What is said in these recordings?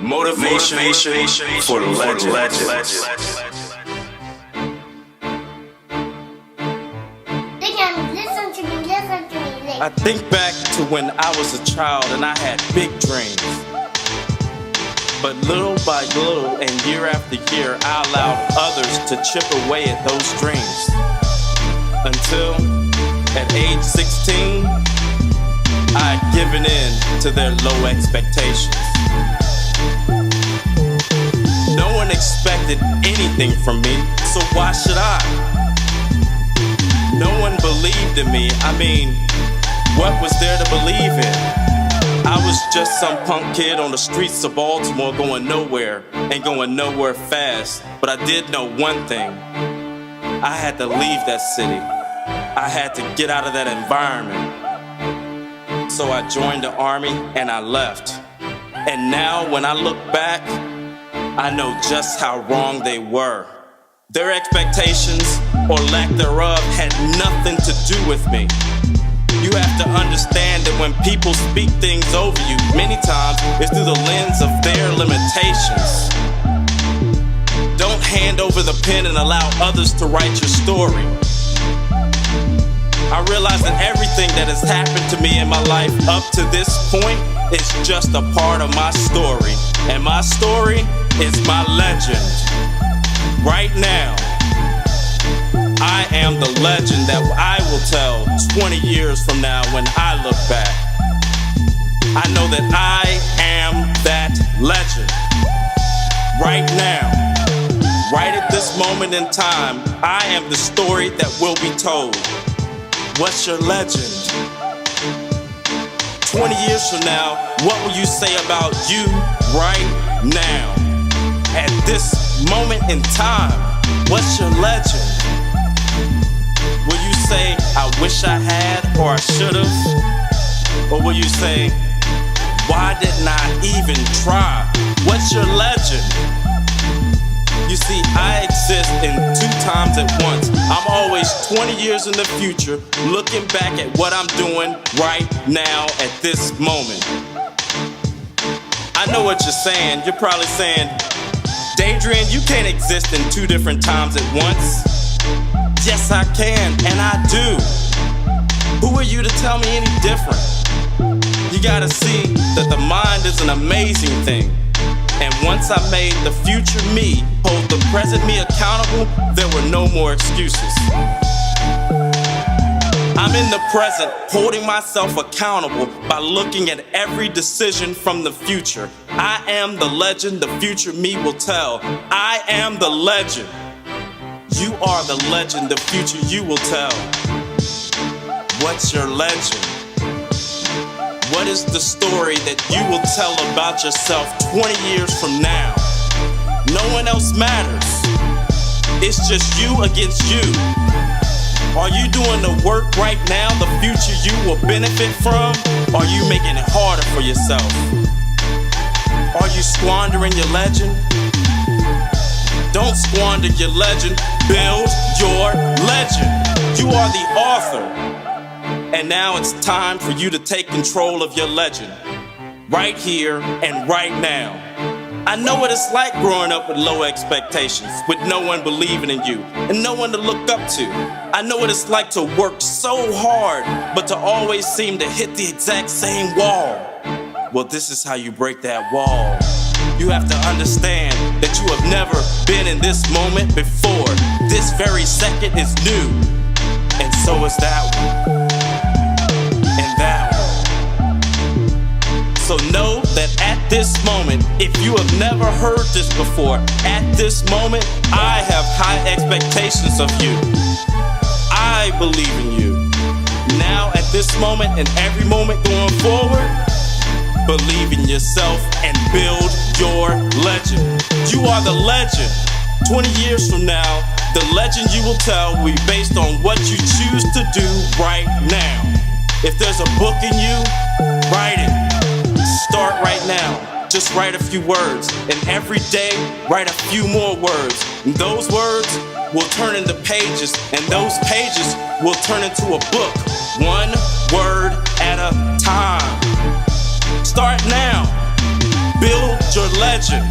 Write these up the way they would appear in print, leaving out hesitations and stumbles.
Motivation for the legend. I think back to when I was a child and I had big dreams. But little by little and year after year, I allowed others to chip away at those dreams. Until at age 16, I had given in to their low expectations. No one expected anything from me, so why should I? No one believed in me. I mean, what was there to believe in? I was just some punk kid on the streets of Baltimore going nowhere and going nowhere fast. But I did know one thing. I had to leave that city. I had to get out of that environment. So I joined the army and I left. And now when I look back, I know just how wrong they were. Their expectations or lack thereof had nothing to do with me. You have to understand that when people speak things over you, many times it's through the lens of their limitations. Don't hand over the pen and allow others to write your story. I realize that everything that has happened to me in my life up to this point is just a part of my story. And my story is my legend. Right now, I am the legend that I will tell 20 years from now when I look back. I know that I am that legend. Right now, right at this moment in time, I am the story that will be told. What's your legend? 20 years from now, what will you say about you right now? At this moment in time, what's your legend? Will you say, I wish I had or I should've? Or will you say, why didn't I even try? What's your legend? You see, I exist in 2 times at once. I'm always 20 years in the future, looking back at what I'm doing right now at this moment. I know what you're saying. You're probably saying, Dadrian, you can't exist in 2 different times at once. Yes, I can, and I do. Who are you to tell me any different? You gotta see that the mind is an amazing thing. And once I made the future me hold the present me accountable, there were no more excuses. I'm in the present, holding myself accountable by looking at every decision from the future. I am the legend the future me will tell. I am the legend. You are the legend the future you will tell. What's your legend? What is the story that you will tell about yourself 20 years from now? No one else matters. It's just you against you. Are you doing the work right now the future you will benefit from? Or are you making it harder for yourself? Are you squandering your legend? Don't squander your legend, build your legend. You are the author. And now it's time for you to take control of your legend. Right here and right now. I know what it's like growing up with low expectations, with no one believing in you, and no one to look up to. I know what it's like to work so hard, but to always seem to hit the exact same wall. Well, this is how you break that wall. You have to understand that you have never been in this moment before. This very second is new, and so is that one. And that one. So know that at this moment, if you have never heard this before, at this moment, I have high expectations of you. I believe in you. Now at this moment and every moment going forward, believe in yourself and build your legend. You are the legend. 20 years from now, the legend you will tell will be based on what you choose to do right now. If there's a book in you, write it. Start right now. Just write a few words. And every day, write a few more words. And those words will turn into pages. And those pages will turn into a book. One word at a time. Start now. Build your legend.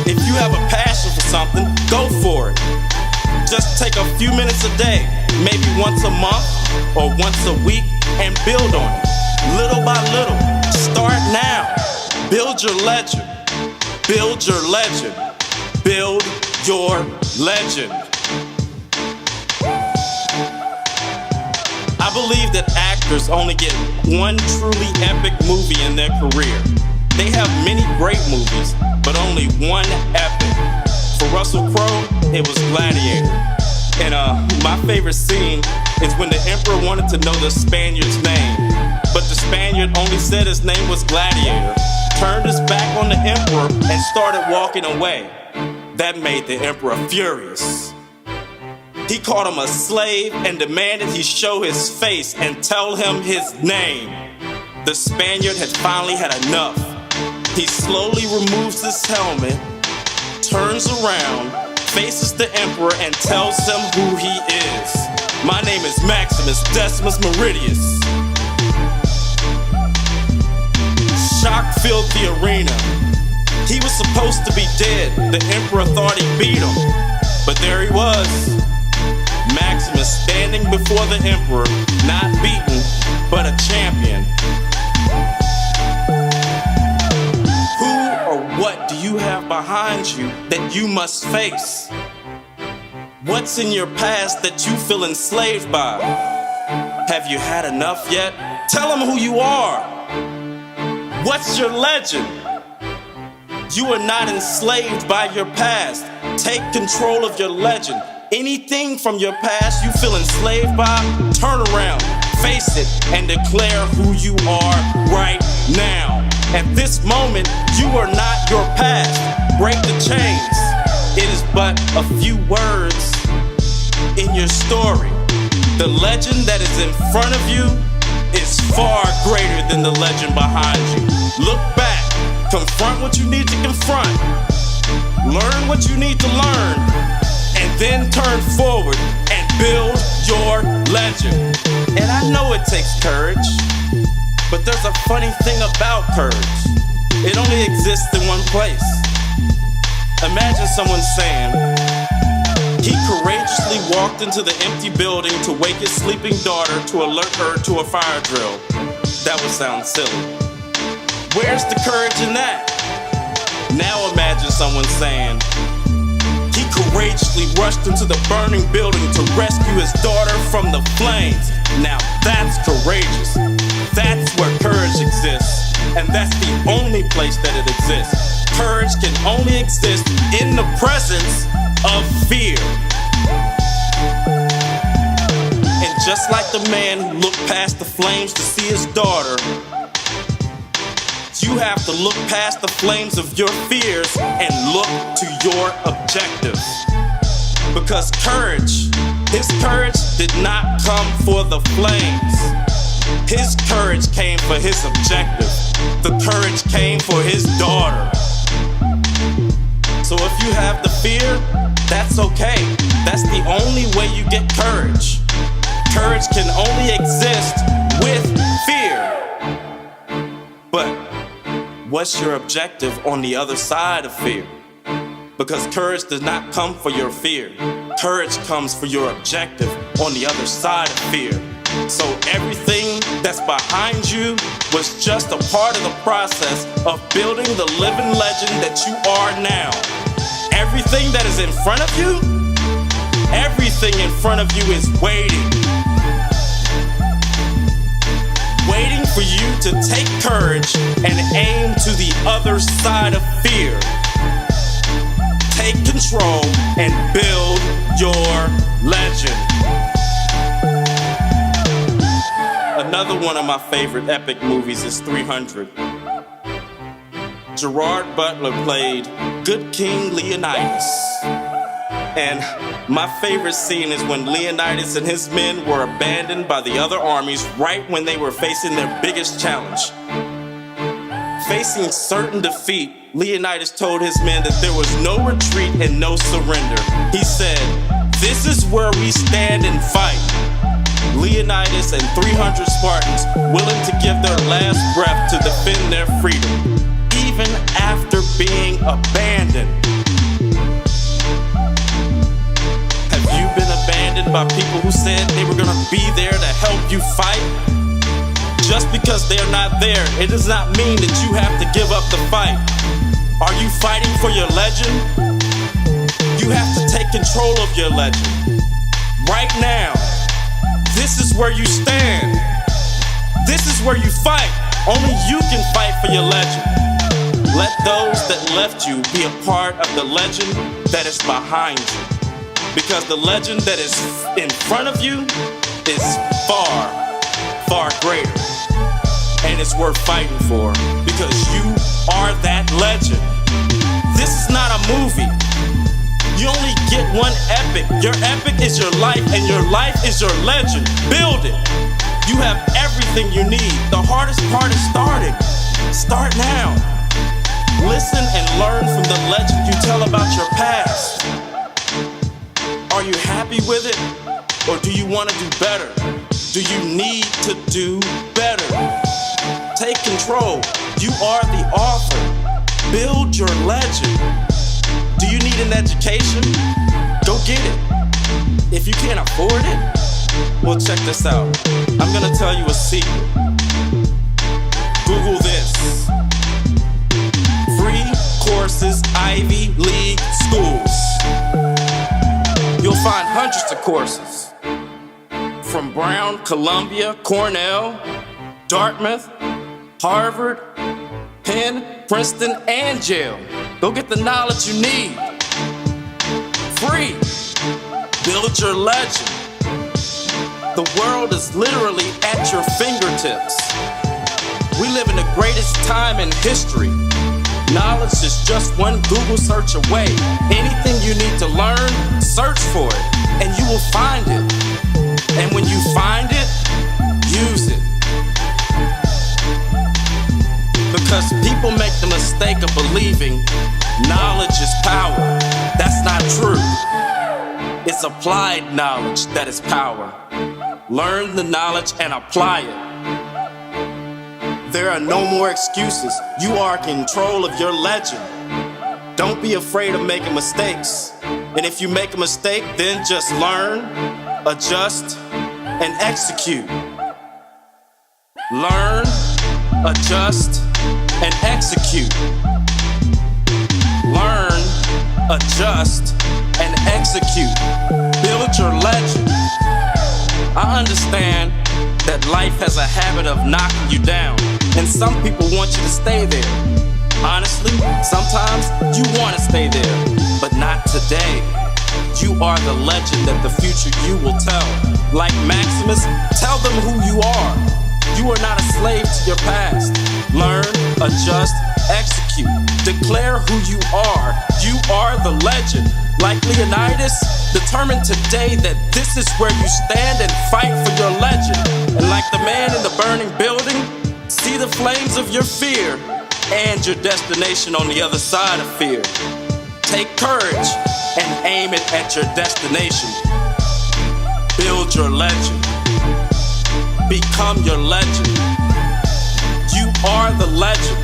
If you have a passion for something, go for it. Just take a few minutes a day, maybe once a month or once a week, and build on it. Little by little. Start now. Build your legend. Build your legend. Build your legend. I believe that actors only get one truly epic movie in their career. They have many great movies, but only one epic. For Russell Crowe, it was Gladiator. And my favorite scene is when the emperor wanted to know the Spaniard's name, but the Spaniard only said his name was Gladiator, turned his back on the emperor, and started walking away. That made the emperor furious. He called him a slave and demanded he show his face and tell him his name. The Spaniard had finally had enough. He slowly removes his helmet, turns around, faces the emperor, and tells him who he is. My name is Maximus Decimus Meridius. Shock filled the arena. He was supposed to be dead. The emperor thought he beat him, but there he was. Maximus standing before the emperor, not beaten, but a champion. Who or what do you have behind you that you must face? What's in your past that you feel enslaved by? Have you had enough yet? Tell them who you are. What's your legend? You are not enslaved by your past. Take control of your legend. Anything from your past you feel enslaved by, turn around, face it, and declare who you are right now. At this moment, you are not your past. Break the chains. It is but a few words in your story. The legend that is in front of you is far greater than the legend behind you. Look back, confront what you need to confront, learn what you need to learn, and then turn forward and build your legend. And I know it takes courage, but there's a funny thing about courage. It only exists in one place. Imagine someone saying, he courageously walked into the empty building to wake his sleeping daughter to alert her to a fire drill. That would sound silly. Where's the courage in that? Now imagine someone saying, he courageously rushed into the burning building to rescue his daughter from the flames. Now that's courageous. That's where courage exists. And that's the only place that it exists. Courage can only exist in the presence of fear. And just like the man who looked past the flames to see his daughter, you have to look past the flames of your fears and look to your objectives. Because courage, his courage did not come for the flames. His courage came for his objective. The courage came for his daughter. So if you have the fear, that's okay. That's the only way you get courage. Courage can only exist with fear. But what's your objective on the other side of fear? Because courage does not come for your fear. Courage comes for your objective on the other side of fear. So everything that's behind you was just a part of the process of building the living legend that you are now. Everything that is in front of you, everything in front of you is waiting. Waiting for you to take courage and aim to the other side of fear. Take control and build your legend. Another one of my favorite epic movies is 300. Gerard Butler played Good King Leonidas. And my favorite scene is when Leonidas and his men were abandoned by the other armies right when they were facing their biggest challenge. Facing certain defeat, Leonidas told his men that there was no retreat and no surrender. He said, "This is where we stand and fight. Leonidas and 300 Spartans willing to give their last breath to defend their freedom, even after being abandoned. Have you been abandoned by people who said they were gonna be there to help you fight? Just because they're not there, it does not mean that you have to give up the fight. Are you fighting for your legend? You have to take control of your legend. Right now, this is where you stand. This is where you fight. Only you can fight for your legend. Let those that left you be a part of the legend that is behind you. Because the legend that is in front of you is far, far greater. And it's worth fighting for, because you are that legend. This is not a movie. You only get one epic. Your epic is your life, and your life is your legend. Build it. You have everything you need. The hardest part is starting. Start now. Listen and learn from the legend you tell about your past. Are you happy with it? Or do you want to do better? Do you need to do better? Take control. You are the author. Build your legend. Do you need an education? Go get it. If you can't afford it, well, check this out. I'm gonna tell you a secret. Google this. Free courses, Ivy League schools. You'll find hundreds of courses. From Brown, Columbia, Cornell, Dartmouth, Harvard, Penn, Princeton, and Yale. Go get the knowledge you need. Free. Build your legend. The world is literally at your fingertips. We live in the greatest time in history. Knowledge is just one Google search away. Anything you need to learn, search for it, and you will find it. And when you find it, use it. Because people make the mistake of believing knowledge is power. That's not true. It's applied knowledge that is power. Learn the knowledge and apply it. There are no more excuses. You are in control of your legend. Don't be afraid of making mistakes. And if you make a mistake, then just learn, adjust, and execute. Learn, adjust, and execute. Learn, adjust, and execute. Build your legend. I understand that life has a habit of knocking you down, and some people want you to stay there. Honestly, sometimes you want to stay there, but not today. You are the legend that the future you will tell. Like Maximus, tell them who you are. You are not a slave to your past. Learn, adjust, execute. Declare who you are. You are the legend. Like Leonidas, determine today that this is where you stand and fight for your legend. And like the man in the burning building, see the flames of your fear and your destination on the other side of fear. Take courage and aim it at your destination. Build your legend. Become your legend. You are the legend.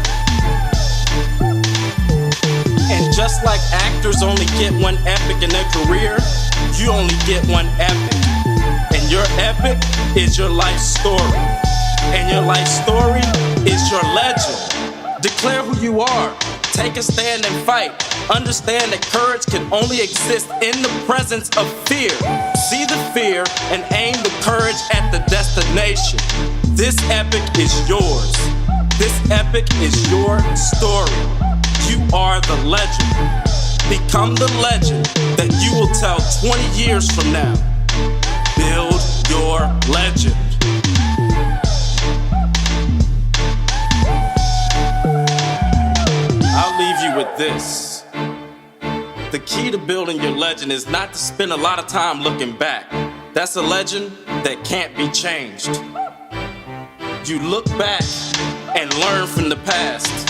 And just like actors only get one epic in their career, you only get one epic. And your epic is your life story. And your life story is your legend. Declare who you are. Take a stand and fight. Understand that courage can only exist in the presence of fear. See the fear and aim the courage at the destination. This epic is yours. This epic is your story. You are the legend. Become the legend that you will tell 20 years from now. Build your legend. I'll leave you with this. The key to building your legend is not to spend a lot of time looking back. That's a legend that can't be changed. You look back and learn from the past.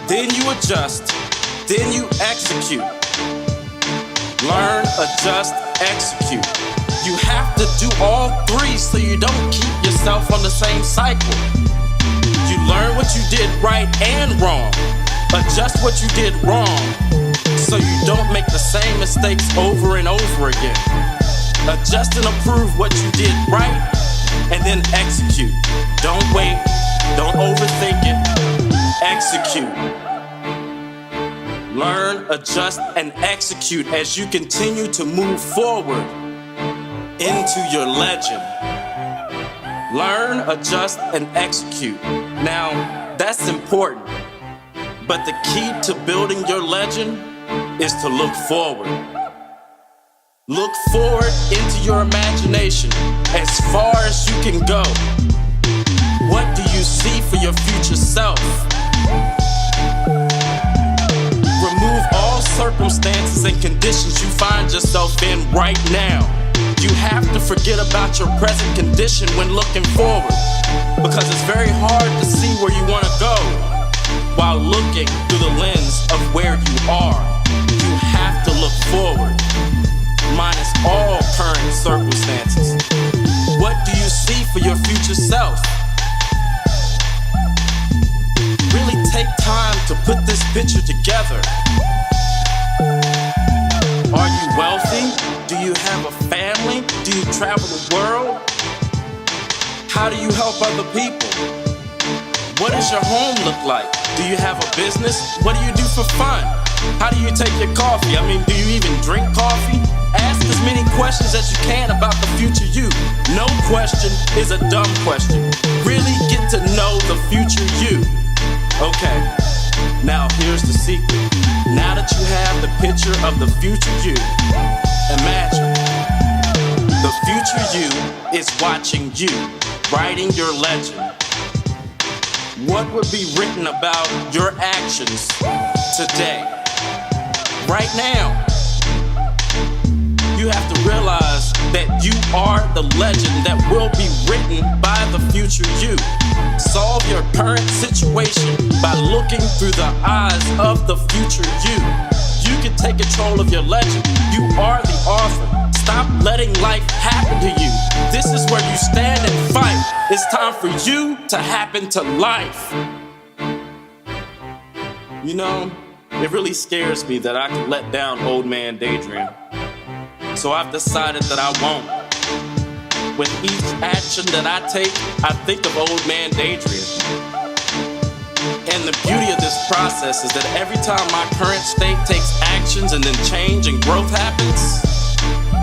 Then you adjust. Then you execute. Learn, adjust, execute. You have to do all three so you don't keep yourself on the same cycle. You learn what you did right and wrong. Adjust what you did wrong so you don't make the same mistakes over and over again. Adjust and improve what you did right and then execute. Don't wait, don't overthink it, execute. Learn, adjust, and execute as you continue to move forward into your legend. Learn, adjust, and execute. Now, that's important. But the key to building your legend is to look forward. Look forward into your imagination as far as you can go. What do you see for your future self? Remove all circumstances and conditions you find yourself in right now. You have to forget about your present condition when looking forward, because it's very hard to see where you want to go while looking through the lens of where you are. You have to look forward, minus all current circumstances. What do you see for your future self? Really take time to put this picture together. Are you wealthy? Do you have a family? Do you travel the world? How do you help other people? What does your home look like? Do you have a business? What do you do for fun? How do you take your coffee? Do you even drink coffee? Ask as many questions as you can about the future you. No question is a dumb question. Really get to know the future you. Okay, now here's the secret. Now that you have the picture of the future you, imagine the future you is watching you, writing your legend. What would be written about your actions today, right now? You have to realize that you are the legend that will be written by the future you. Solve your current situation by looking through the eyes of the future you. You can take control of your legend. You are the author. Stop letting life happen to you. This is where you stand and fight. It's time for you to happen to life. You know, it really scares me that I could let down old man Dadrian. So I've decided that I won't. With each action that I take, I think of old man Dadrian. And the beauty of this process is that every time my current state takes actions and then change and growth happens,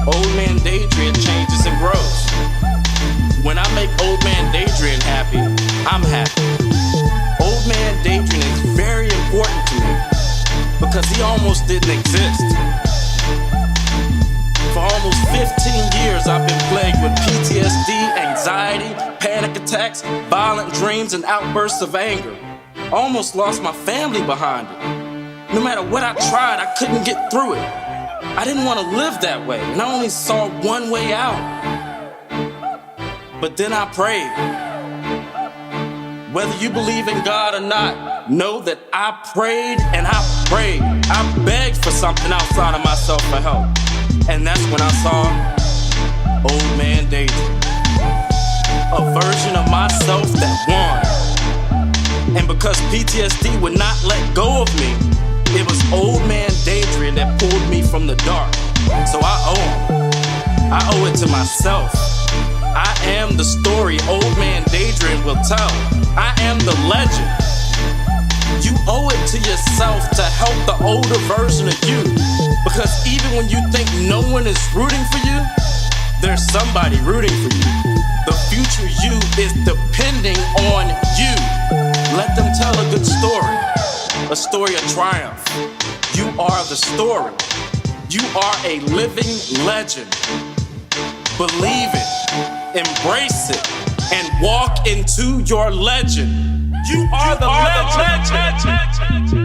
old man Dadrian changes and grows. When I make old man Dadrian happy, I'm happy. Old man Dadrian is very important to me because he almost didn't exist. For almost 15 years, I've been plagued with PTSD, anxiety, panic attacks, violent dreams, and outbursts of anger. I almost lost my family behind it. No matter what I tried, I couldn't get through it. I didn't want to live that way, and I only saw one way out. But then I prayed. Whether you believe in God or not, know that I prayed and I prayed. I begged for something outside of myself for help. And that's when I saw old man Dadrian, a version of myself that won. And because PTSD would not let go of me, it was old man Dadrian that pulled me from the dark. So I owe him. I owe it to myself. I am the story old man Dadrian will tell. I am the legend. You owe it to yourself to help the older version of you. Because even when you think no one is rooting for you, there's somebody rooting for you. The future you is depending on you. Let them tell a good story, a story of triumph. You are the story. You are a living legend. Believe it, embrace it, and walk into your legend. You are the legend.